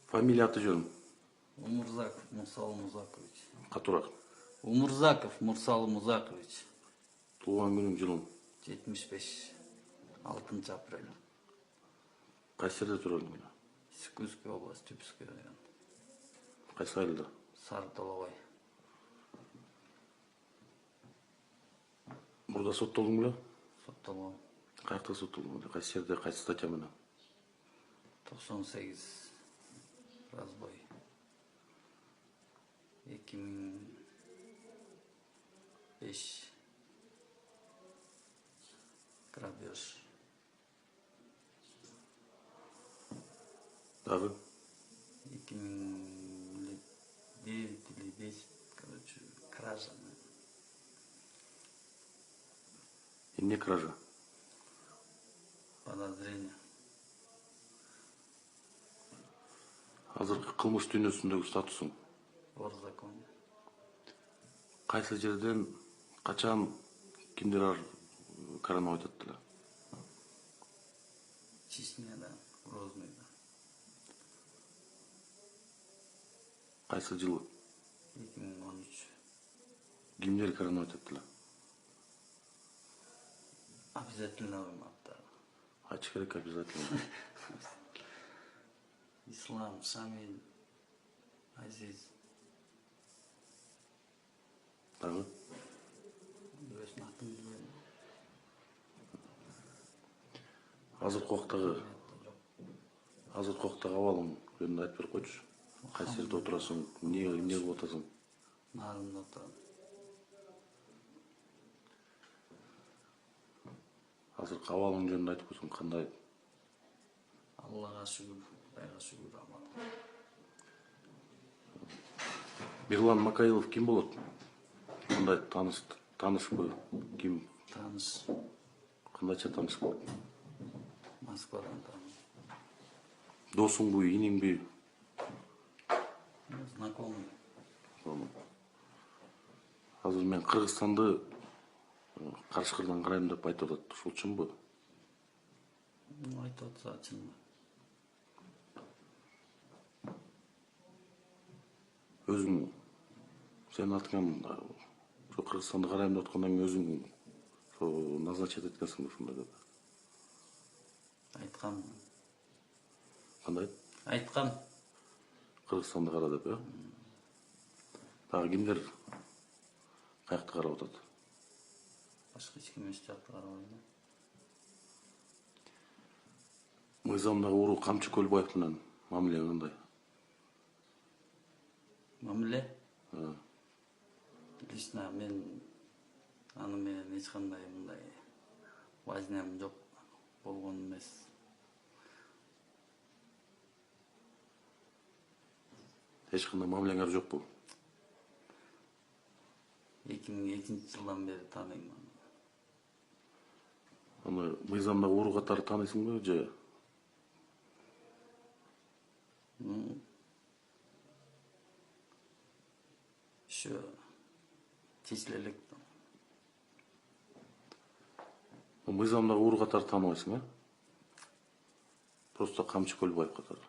Фамилия, аты жөнүм? Умурзаков Мурсал Музакович. Катуураак? Умурзаков Мурсал Музакович. Туулган күнүң, жылың? 75. 6 апрель. Кайсы жерде турасың? Сыкульская область, Тюпский район. Кайсы айылда? Сары Толобай. Мурда соттолдуң беле? Соттолгон. Каякта соттолдуң? Кайсы жерде, кайсы статья менен? 98 разбой. 2005 грабеж. Дагы? 2009 или 10, короче, кража. Эмне кража? Подозрение. Азыркы кылмыш дүйнөсүндөгү статусуң? Вор законе. Кайсы жерден, качан, кимдер каранып айтат деле? Чечняда, Грознойда. Кайсы жылы? 2013. Кимдер каранып айтат деле? Обязательно вымаптар. Айтыш керек обязательно. Ислам, Шамиль, Азиз. Дагы? Өзүнүн атын билбейм. Азыркы убактагы абалың жөнүндө айтып берип койчу. Кайсы жерде отурасың, эмне кылып атасың? Нарында отурам. Азыркы абалың жөнүндө айтып койсоң, кандай? Аллага шүгүр, Кудайга шүгүр абал. Мирлан Макаилов ким болот? Кандай таанышпы? Ким? Тааныш. Кандайча тааныш болот? Москвадан тааныш. Досуңбу, иниңби? Знакомый. Азыр мен Кыргызстанды каршы кырдан карайм деп айтып атат. Ушул чынбы? Айтып атса чынбы. Өзүң сен аткан ошо Кыргызстанды карайм деп аткандан кийин өзүң ошо назначить эткенсиңби ушундай деп? Айткам. Кандай? Айткам. Кыргызстанды кара деп, э? Дагы кимдер каякты карап атат? Башка эч ким эч жакты карабайт. Мыйзамдагы уруу Камчы Көлбаев менен мамилең кандай? Мамиле? Лично мен аны менен эч кандай мындай возням жок болгон эмес. Эч кандай мамилеңер жокпу? 2002-жылдан бери тааныйм аны. Аны мыйзамдагы уруу катары тааныйсыңбы же? Еще чечиле элек. Мыйзамдагы уруу катары тааныбайсың, э? Просто Камчы Көлбаев катары.